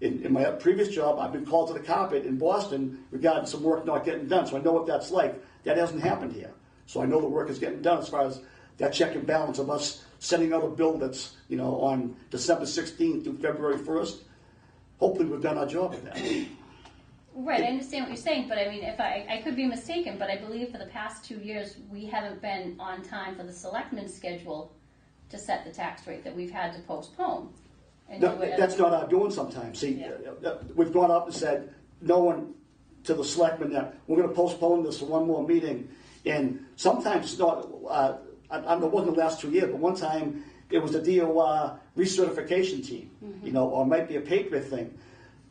In my previous job, I've been called to the carpet in Boston regarding some work not getting done, so I know what that's like. That hasn't happened here, so I know the work is getting done as far as that check and balance of us sending out a bill that's on December 16th through February 1st. Hopefully we've done our job with that. Right, I understand what you're saying, but I mean, if I could be mistaken, but I believe for the past 2 years, we haven't been on time for the selectmen's schedule to set the tax rate, that we've had to postpone. That's not our doing sometimes. See, we've gone up and said, knowing to the selectmen that we're going to postpone this for one more meeting, and sometimes it's not, I don't know, it wasn't the last 2 years, but one time it was the DOR recertification team, or it might be a paper thing.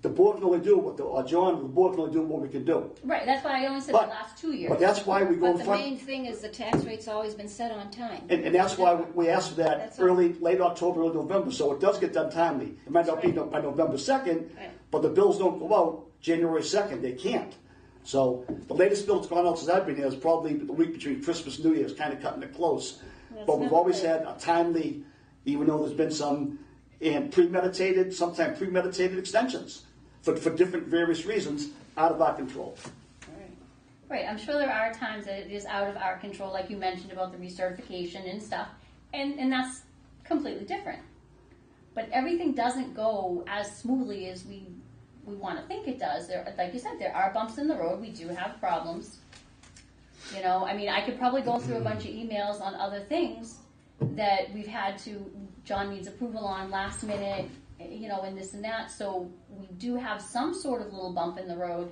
The board can only do John, the board can only do what we can do. Right, that's why I only said the last 2 years. But that's why we go But in front. the main thing is the tax rate's always been set on time. And that's why we asked for that That's all. late October, early November, so it does get done timely. It might not be by November 2nd, Right. but the bills don't go out January 2nd. They can't. So the latest bill that's gone out since I've been here is probably the week between Christmas and New Year's, kind of cutting it close. But we've not always good. had a timely, even though there's been some sometimes premeditated extensions for different various reasons out of our control. Right, I'm sure there are times that it is out of our control, like you mentioned about the recertification and stuff, and that's completely different. But everything doesn't go as smoothly as we want to think it does. There, like you said, there are bumps in the road. We do have problems. I mean, I could probably go through a bunch of emails on other things that we've had to, John needs approval on last minute, and this and that. So we do have some sort of little bump in the road,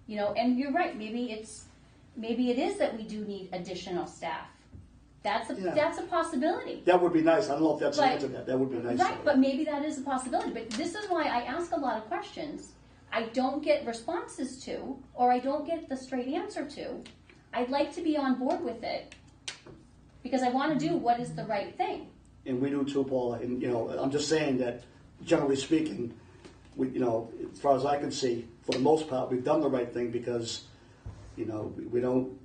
and you're right. Maybe it is that we do need additional staff. That's a possibility. That would be nice. I don't know if that's the But- answer to that. That would be nice. Right, but maybe that is a possibility. But this is why I ask a lot of questions. I don't get responses to, or I don't get the straight answer to. I'd like to be on board with it because I want to do what is the right thing. And we do too, Paula. And I'm just saying that, generally speaking, we, as far as I can see, for the most part, we've done the right thing because, we don't,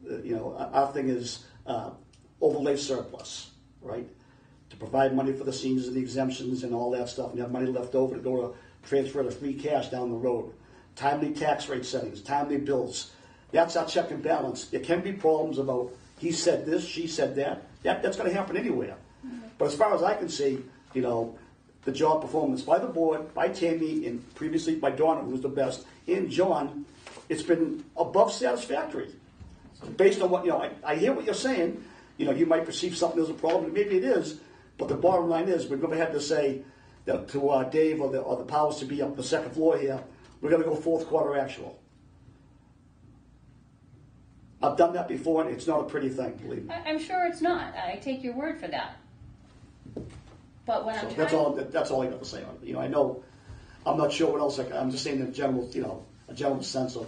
our thing is overlay surplus, right? To provide money for the seniors and the exemptions and all that stuff, and have money left over to go to transfer to free cash down the road. Timely tax rate settings, timely bills. That's our check and balance. There can be problems about he said this, she said that. That's going to happen anywhere. But as far as I can see, the job performance by the board, by Tammy, and previously by Donna, who was the best, and John, it's been above satisfactory. Based on what, I hear what you're saying. You might perceive something as a problem, and maybe it is, but the bottom line is we've never had to say that to Dave or the powers to be up the second floor here, we're going to go fourth quarter actual. I've done that before, and it's not a pretty thing, believe me. I'm sure it's not. I take your word for that. But when I'm So trying. that's all I got to say on it. I know, I'm not sure what else, I'm just saying in general, a general sense of,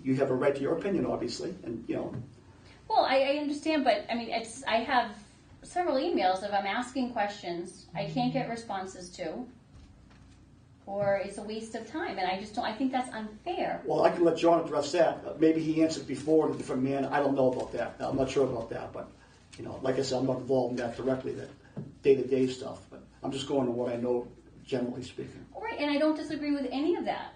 you have a right to your opinion, obviously, and, Well, I understand, but I mean, I have several emails if I'm asking questions I can't get responses to, or it's a waste of time, and I think that's unfair. well, I can let John address that. Maybe he answered before in a different manner. I don't know about that. I'm not sure about that, but, like I said, I'm not involved in that directly, that day-to-day stuff, but I'm just going to what I know, generally speaking. All right, and I don't disagree with any of that.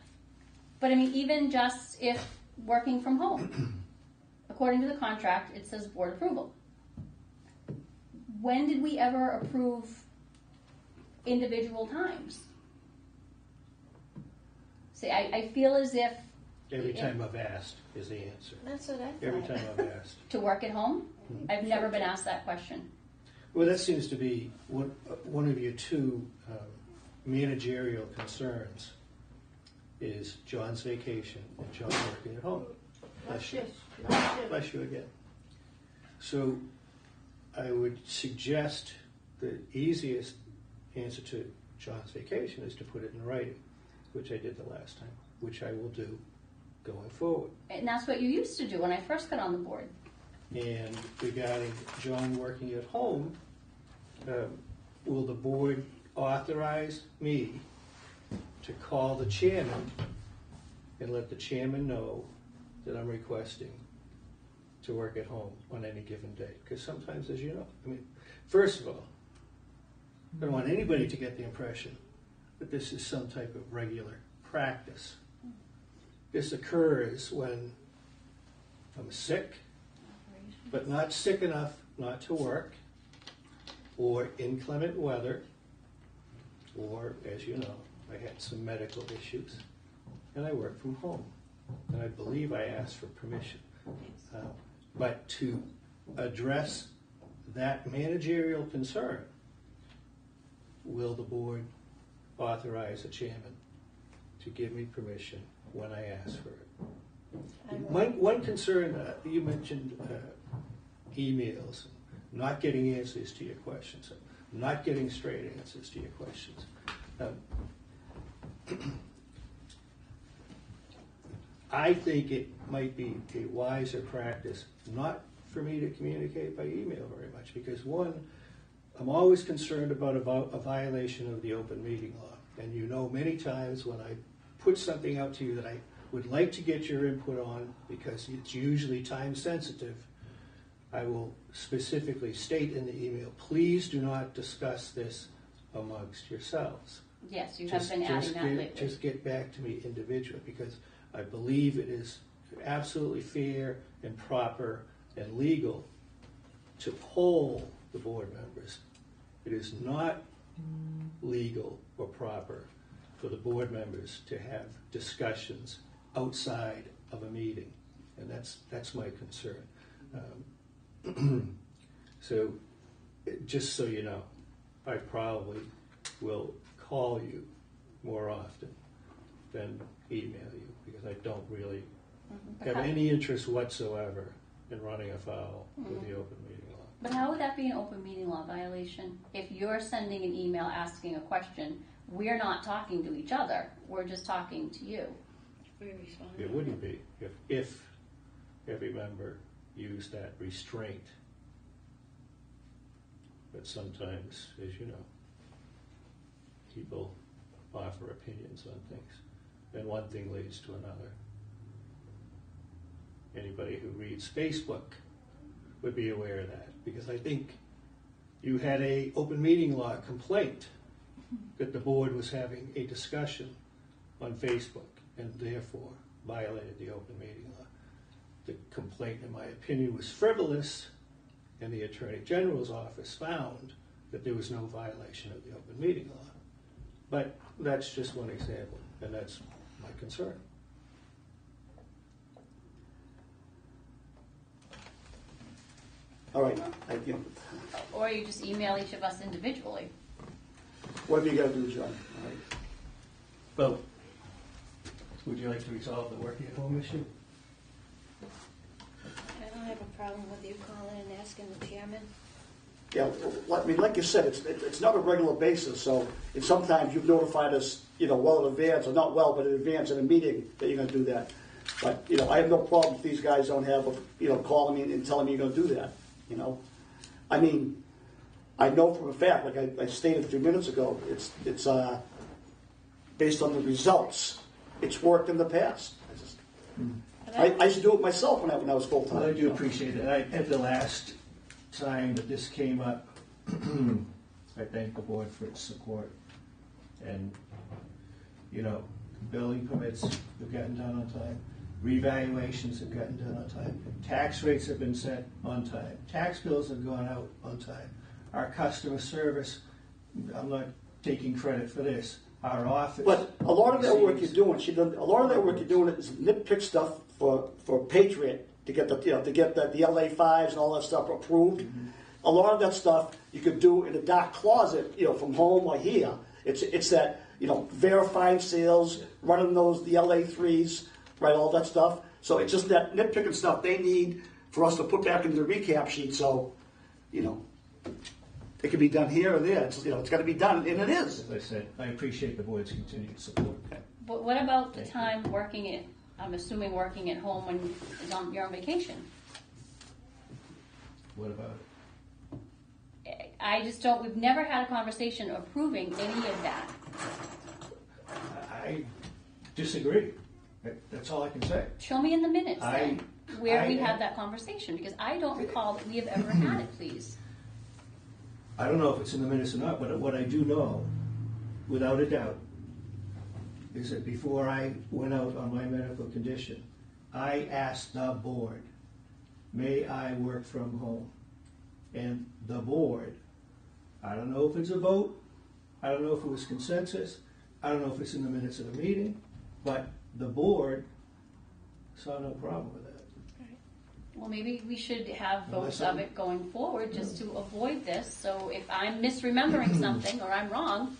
But I mean, even just if working from home, according to the contract, it says board approval. When did we ever approve individual times? See, I feel as if Every time I've asked is the answer. That's what I thought. Every time I've asked. to work at home, I've never been asked that question. Well, that seems to be one of your two managerial concerns is John's vacation and John working at home. Bless you. Bless you again. So I would suggest the easiest answer to John's vacation is to put it in writing, which I did the last time, which I will do going forward. And that's what you used to do when I first got on the board. And regarding John working at home, will the board authorize me to call the chairman and let the chairman know that I'm requesting to work at home on any given day? Because sometimes, as you know, I mean, first of all, I don't want anybody to get the impression that this is some type of regular practice. This occurs when I'm sick, but not sick enough not to work, or inclement weather, or, as you know, I had some medical issues, and I work from home. And I believe I asked for permission. But to address that managerial concern, will the board authorize a chairman to give me permission when I ask for it? One concern, you mentioned emails, not getting answers to your questions, not getting straight answers to your questions. I think it might be a wiser practice not for me to communicate by email very much, because one, I'm always concerned about a violation of the open meeting law. And you know, many times when I put something out to you that I would like to get your input on, because it's usually time sensitive, I will specifically state in the email, please do not discuss this amongst yourselves. Yes, you have been adding that lately. Just get back to me individually, because I believe it is absolutely fair and proper and legal to poll the board members. It is not legal or proper for the board members to have discussions outside of a meeting, and that's my concern. So, just so you know, I probably will call you more often than email you, because I don't really have any interest whatsoever in running afoul with the open meeting law. But how would that be an open meeting law violation? If you're sending an email asking a question, we're not talking to each other, we're just talking to you. It wouldn't be if every member used that restraint. But sometimes, as you know, people offer opinions on things, and one thing leads to another. Anybody who reads Facebook would be aware of that, because I think you had a open meeting law complaint that the board was having a discussion on Facebook and therefore violated the open meeting law. The complaint, in my opinion, was frivolous, and the Attorney General's office found that there was no violation of the open meeting law. But that's just one example, and that's my concern. All right, Or you just email each of us individually. whatever you gotta do, John, all right? Well, would you like to resolve the working at home issue? I don't have a problem with you calling and asking the chairman. Yeah, I mean, like you said, it's not a regular basis, so, and sometimes you've notified us, well in advance, or not well, but in advance in a meeting that you're gonna do that. But, I have no problem if these guys don't have, calling me and telling me you're gonna do that, I mean, I know for a fact, like I stated a few minutes ago, it's based on the results. It's worked in the past. I used to do it myself when I was full-time. Well, I do appreciate it. At the last time that this came up, I thank the board for its support. And, building permits have gotten done on time. Revaluations have gotten done on time. Tax rates have been set on time. Tax bills have gone out on time. Our customer service, I'm not taking credit for this, our office. But a lot of that work you're doing, a lot of that work you're doing is nitpick stuff for Patriot to get the LA 5s and all that stuff approved. Mm-hmm. A lot of that stuff you could do in a dark closet, from home or here. It's that, verifying sales, running the LA 3s, right, all that stuff. So it's just that nitpicking stuff they need for us to put back into the recap sheet. So, it can be done here or there. It's got to be done, and it is. As I said, I appreciate the board's continued support. But what about the time I'm assuming working at home when you're on vacation? What about it? I just don't, we've never had a conversation approving any of that. I disagree. That's all I can say. Show me in the minutes then where we had that conversation, because I don't recall that we have ever had it, please. I don't know if it's in the minutes or not, but what I do know, without a doubt, is that before I went out on my medical condition, I asked the board, may I work from home? And the board, I don't know if it's a vote, I don't know if it was consensus, I don't know if it's in the minutes of the meeting, but the board saw no problem with that. Well, maybe we should have votes of it going forward just to avoid this. So if I'm misremembering something or I'm wrong,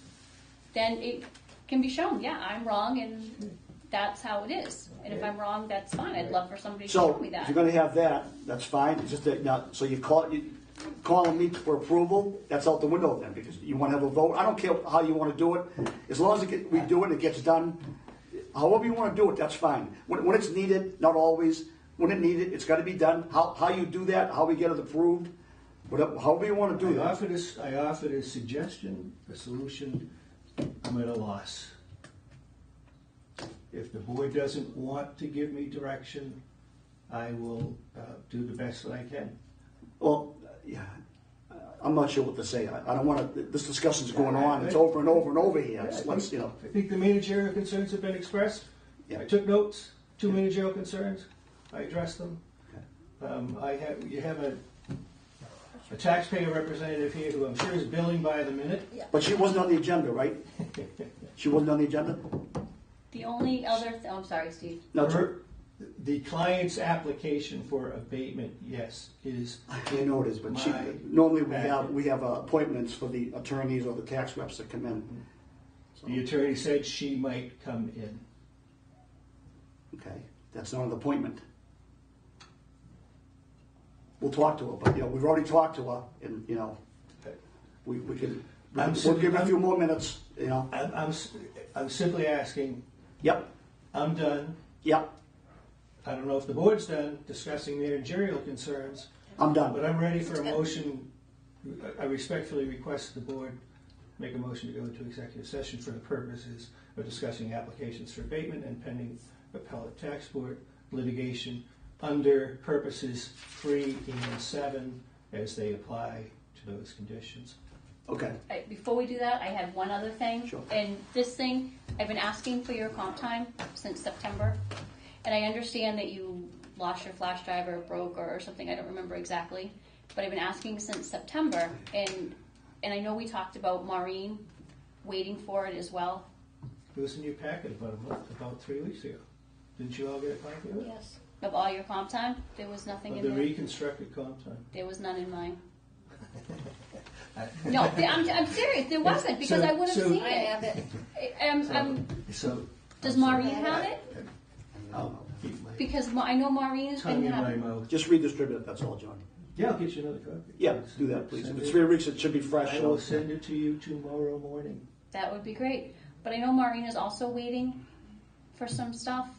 then it can be shown, yeah, I'm wrong and that's how it is. And if I'm wrong, that's fine. I'd love for somebody to show me So that. if you're going to have that, that's fine. It's just that now, so you calling me for approval, that's out the window then, because you want to have a vote. I don't care how you want to do it. As long as we do it and it gets done, however you want to do it, that's fine. When it's needed, not always. When it's needed, it's got to be done. How you do that, how we get it approved, whatever, however you want to do that. I offered a suggestion, a solution. I'm at a loss. If the board doesn't want to give me direction, I will do the best that I can. Well, yeah, I'm not sure what to say. I don't want to. This discussion's going on. It's over and over and over here. Yeah, Let's, I think the managerial concerns have been expressed. Yeah. I took notes. 2 managerial concerns. I addressed them. You have a taxpayer representative here who I'm sure is billing by the minute. But she wasn't on the agenda, right? She wasn't on the agenda? The only other, I'm sorry, Steve. No, The client's application for abatement, yes, is. I know it is, but normally we have appointments for the attorneys or the tax reps that come in. So, The attorney said she might come in. okay, that's not an appointment. We'll talk to her, but we've already talked to her, and we can. We'll give her a few more minutes. I'm simply asking. Yep. I'm done. Yep. I don't know if the board's done discussing managerial concerns. I'm done. But I'm ready for a motion. I respectfully request the board make a motion to go into executive session for the purposes of discussing applications for abatement and pending appellate tax board litigation under purposes 3 and 7 as they apply to those conditions. Okay. Before we do that, I had one other thing. Sure. And this thing, I've been asking for your comp time since September. And I understand that you lost your flash drive or broke or something, I don't remember exactly. But I've been asking since September. And I know we talked about Maureen waiting for it as well. It was in your packet about 3 weeks ago. Didn't you all get a copy of it? Yes. Of all your comp time? There was nothing in The there? reconstructed comp time. There was none in mine. No, I'm serious. There wasn't, because I would have seen I it. have it. Does Maureen have it? No. Because I know Maureen has been Tongue in my having. mouth. Just redistribute it, that's all, John. Yeah, I'll get you another copy. Yeah, do that, please. If Send it's it. 3 weeks, it should be fresh. I will send it to you tomorrow morning. That would be great. But I know Maureen is also waiting for some stuff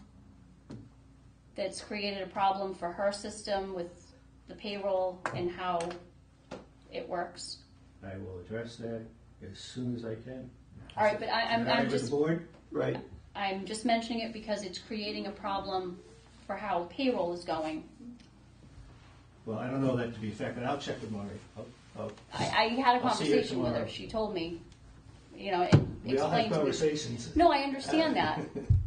that's created a problem for her system with the payroll and how it works. I will address that as soon as I can. All right, but All right I'm with just the board? Right. I'm just mentioning it because it's creating a problem for how payroll is going. Well, I don't know that to be fair, but I'll check with Maureen. I had a I'll see you conversation with her. tomorrow. She told me, you know, and We all have explained to me. conversations. No, I understand that,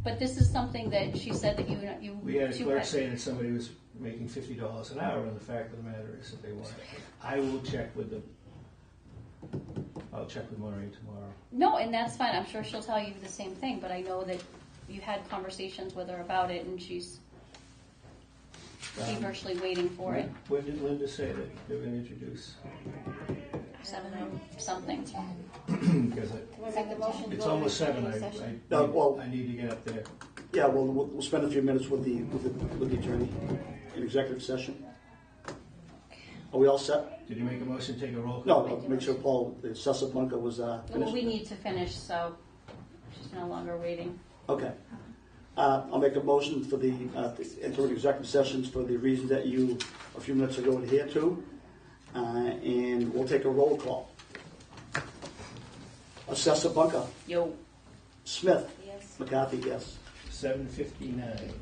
but this is something that she said that you. We had a two clerk saying that somebody was making $50 an hour, and the fact of the matter is that they weren't. I will check with them. I'll check with Maureen tomorrow. No, and that's fine. I'm sure she'll tell you the same thing, but I know that you had conversations with her about it, and she's feverishly waiting for it. When did Linda say that they were going to introduce? 7 something. Because it's almost 7. I need to get up there. Yeah, well, we'll spend a few minutes with the attorney in executive session. Are we all set? Did you make a motion to take a roll No, call? I'll make sure Paul, the assessor Bunker was Well, finished. we need to finish, so she's no longer waiting. Okay. I'll make a motion for the enter into executive sessions for the reasons that you a few minutes ago adhered to, and we'll take a roll call. Assessor Bunker, Yo. Smith, Yes. McCarthy, yes. 7:59.